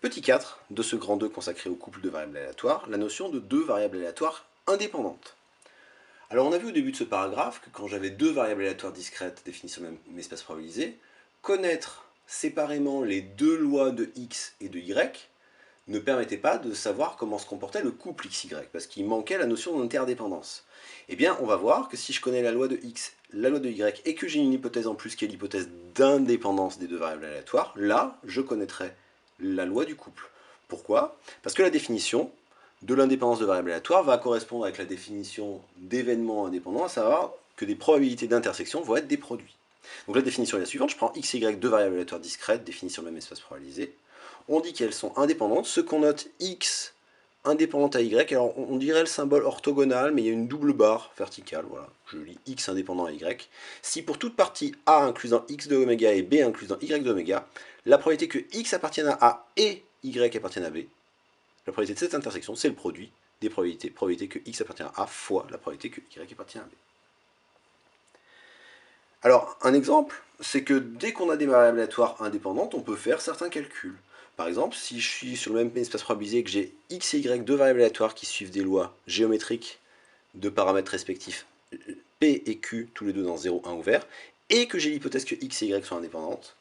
Petit 4 de ce grand 2 consacré au couple de variables aléatoires, la notion de deux variables aléatoires indépendantes. Alors on a vu au début de ce paragraphe que quand j'avais deux variables aléatoires discrètes définies sur le même espace probabilisé, connaître séparément les deux lois de x et de y ne permettait pas de savoir comment se comportait le couple xy, parce qu'il manquait la notion d'interdépendance. Eh bien, on va voir que si je connais la loi de x, la loi de y, et que j'ai une hypothèse en plus qui est l'hypothèse d'indépendance des deux variables aléatoires, là, je connaîtrai la loi du couple. Pourquoi? Parce que la définition de l'indépendance de variables aléatoires va correspondre avec la définition d'événements indépendants, à savoir que des probabilités d'intersection vont être des produits. Donc la définition est la suivante, je prends x et y, deux variables aléatoires discrètes définies sur le même espace probabilisé. On dit qu'elles sont indépendantes, ce qu'on note x indépendante à y, alors on dirait le symbole orthogonal, mais il y a une double barre verticale, voilà, je lis x indépendant à y. Si pour toute partie a incluse dans x de oméga et b incluse dans y de oméga, la probabilité que x appartienne à a et y appartienne à b, la probabilité de cette intersection, c'est le produit des probabilités. Probabilité que x appartient à a fois la probabilité que y appartient à b. Alors, un exemple, c'est que dès qu'on a des variables aléatoires indépendantes, on peut faire certains calculs. Par exemple, si je suis sur le même espace probabilisé et que j'ai x et y, deux variables aléatoires qui suivent des lois géométriques de paramètres respectifs p et q, tous les deux dans 0, 1 ouvert, et que j'ai l'hypothèse que x et y sont indépendantes,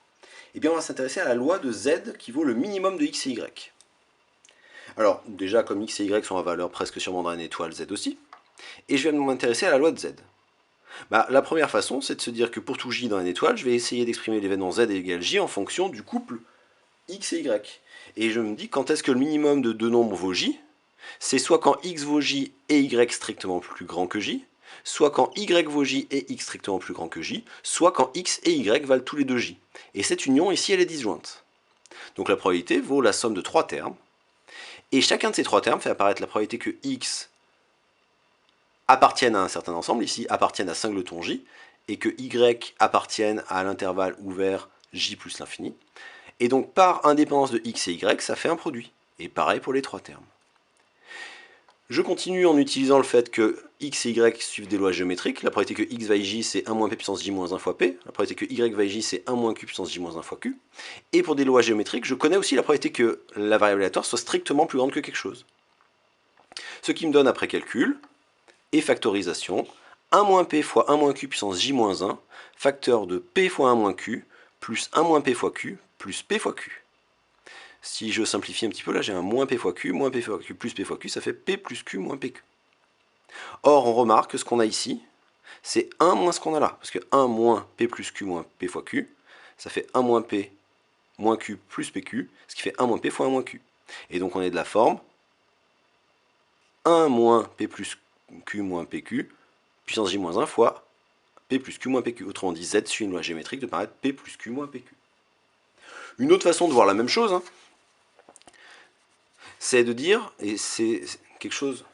eh bien on va s'intéresser à la loi de z qui vaut le minimum de x et y. Alors, déjà, comme x et y sont à valeur presque sûrement dans une étoile, z aussi, et je vais m'intéresser à la loi de z. La première façon, c'est de se dire que pour tout j dans une étoile, je vais essayer d'exprimer l'événement z égale j en fonction du couple x et y. Et je me dis quand est-ce que le minimum de deux nombres vaut j, c'est soit quand x vaut j et y strictement plus grand que j, soit quand y vaut j et x strictement plus grand que j, soit quand x et y valent tous les deux j. Et cette union ici, elle est disjointe. Donc la probabilité vaut la somme de trois termes, et chacun de ces trois termes fait apparaître la probabilité que x appartienne à un certain ensemble, ici appartienne à singleton j, et que y appartienne à l'intervalle ouvert j plus l'infini. Et donc par indépendance de x et y, ça fait un produit. Et pareil pour les trois termes. Je continue en utilisant le fait que x et y suivent des lois géométriques. La probabilité que x vaille j, c'est 1 moins p puissance j moins 1 fois p. La probabilité que y vaille j, c'est 1 moins q puissance j moins 1 fois q. Et pour des lois géométriques, je connais aussi la probabilité que la variable aléatoire soit strictement plus grande que quelque chose. Ce qui me donne après calcul et factorisation 1 moins p fois 1 moins q puissance j moins 1, facteur de p fois 1 moins q, plus 1 moins p fois q, plus p fois q. Si je simplifie un petit peu, là j'ai un moins p fois q, plus p fois q, ça fait p plus q moins pq. Or, on remarque que ce qu'on a ici, c'est 1 moins ce qu'on a là, parce que 1 moins p plus q moins p fois q, ça fait 1 moins p moins q plus pq, ce qui fait 1 moins p fois 1 moins q. Et donc on est de la forme 1 moins p plus q moins pq, puissance j moins 1 fois p plus q moins pq. Autrement dit, z suit une loi géométrique de paraître p plus q moins pq. Une autre façon de voir la même chose, c'est de dire, et c'est quelque chose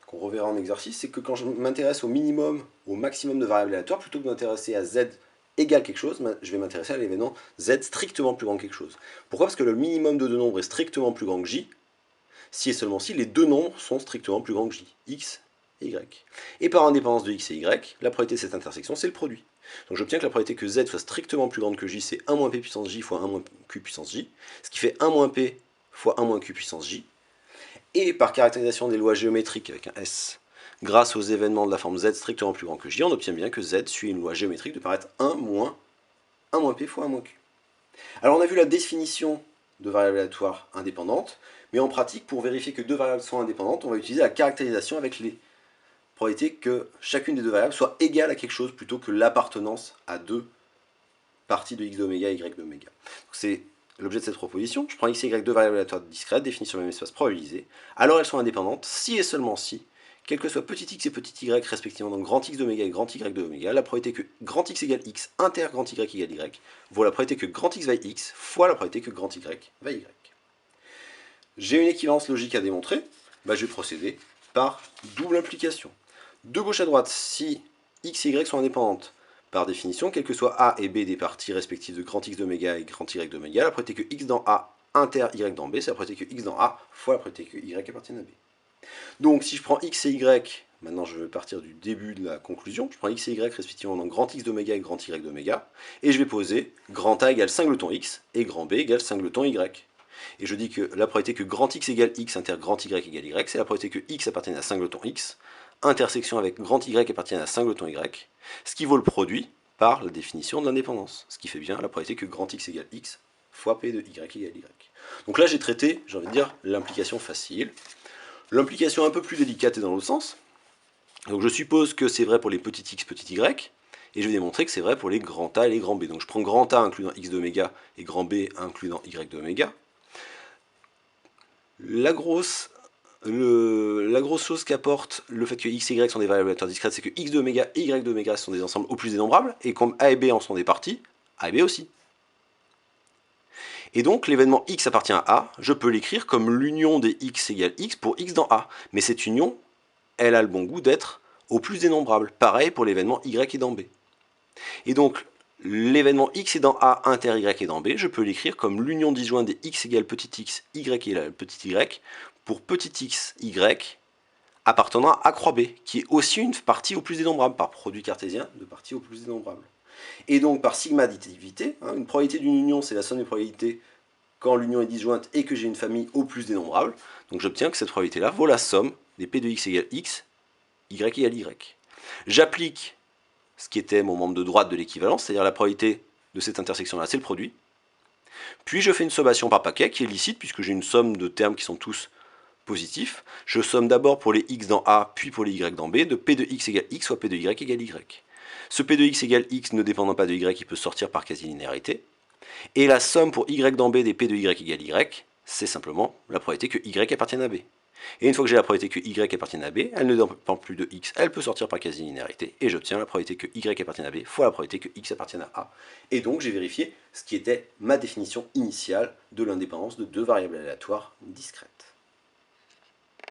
qu'on reverra en exercice, c'est que quand je m'intéresse au minimum, au maximum de variables aléatoires, plutôt que de m'intéresser à z égale quelque chose, je vais m'intéresser à l'événement z strictement plus grand que quelque chose. Pourquoi? Parce que le minimum de deux nombres est strictement plus grand que j, si et seulement si les deux nombres sont strictement plus grands que j, x et y. Et par indépendance de x et y, la probabilité de cette intersection, c'est le produit. Donc j'obtiens que la probabilité que z soit strictement plus grande que j, c'est 1 moins p puissance j fois 1 moins q puissance j, ce qui fait 1 moins p fois 1 moins q puissance j. Et par caractérisation des lois géométriques avec un S, grâce aux événements de la forme z strictement plus grand que j, on obtient bien que z suit une loi géométrique de paraître 1 moins p fois 1 moins q. Alors on a vu la définition de variables aléatoires indépendantes, mais en pratique, pour vérifier que deux variables sont indépendantes, on va utiliser la caractérisation avec les probabilités que chacune des deux variables soit égale à quelque chose plutôt que l'appartenance à deux parties de x d'oméga et y d'oméga. C'est l'objet de cette proposition. Je prends x et y, deux variables aléatoires discrètes définies sur le même espace probabilisé. Alors elles sont indépendantes si et seulement si, quel que soit petit x et petit y respectivement, donc grand x d'oméga et grand y d'oméga, la probabilité que grand x égale x inter grand y égale y vaut la probabilité que grand x vaille x fois la probabilité que grand y vaille y. J'ai une équivalence logique à démontrer, je vais procéder par double implication. De gauche à droite, si x et y sont indépendantes, par définition, quelles que soient a et b des parties respectives de grand x d'oméga et grand y d'oméga, la probabilité que x dans a inter y dans b, c'est la probabilité que x dans a fois la probabilité que y appartienne à b. Donc si je prends x et y, maintenant je vais partir du début de la conclusion, je prends x et y respectivement dans grand x d'oméga et grand y d'oméga, et je vais poser grand A égale singleton x et grand B égale singleton y. Et je dis que la probabilité que grand X égale X inter grand Y égale Y, c'est la probabilité que X appartienne à singleton X, intersection avec grand Y appartienne à singleton Y, ce qui vaut le produit par la définition de l'indépendance, ce qui fait bien la probabilité que grand X égale X fois P de Y égale Y. Donc là j'ai traité, j'ai envie de dire, l'implication facile. L'implication un peu plus délicate est dans l'autre sens. Donc je suppose que c'est vrai pour les petits x, petits y, et je vais démontrer que c'est vrai pour les grands A et les grands B. Donc je prends grand A inclus dans x d'oméga et grand B inclus dans y d'oméga. La grosse chose qu'apporte le fait que x et y sont des variables aléatoires discrètes, c'est que x d'oméga et y d'oméga sont des ensembles au plus dénombrables, et comme A et B en sont des parties, A et B aussi. Et donc l'événement x appartient à A, je peux l'écrire comme l'union des x égale x pour x dans A. Mais cette union, elle a le bon goût d'être au plus dénombrable. Pareil pour l'événement y est dans B. Et donc, l'événement x est dans A, inter y est dans B, je peux l'écrire comme l'union disjointe des x égale petit x, y égale petit y, pour petit x, y, appartenant à A croix B, qui est aussi une partie au plus dénombrable, par produit cartésien de parties au plus dénombrable. Et donc, par sigma additivité, une probabilité d'une union, c'est la somme des probabilités quand l'union est disjointe et que j'ai une famille au plus dénombrable. Donc j'obtiens que cette probabilité-là vaut la somme des P de x égale x, y égale y. J'applique ce qui était mon membre de droite de l'équivalence, c'est-à-dire la probabilité de cette intersection-là, c'est le produit. Puis je fais une sommation par paquet qui est licite, puisque j'ai une somme de termes qui sont tous positifs. Je somme d'abord pour les x dans A, puis pour les y dans B, de P de x égale x, soit P de y égale y. Ce P de x égale x ne dépendant pas de y, il peut sortir par quasi-linéarité. Et la somme pour y dans B des P de y égale y, c'est simplement la probabilité que y appartienne à B. Et une fois que j'ai la probabilité que y appartienne à B, elle ne dépend plus de x, elle peut sortir par quasi-linéarité, et j'obtiens la probabilité que y appartienne à B fois la probabilité que x appartienne à A. Et donc j'ai vérifié ce qui était ma définition initiale de l'indépendance de deux variables aléatoires discrètes.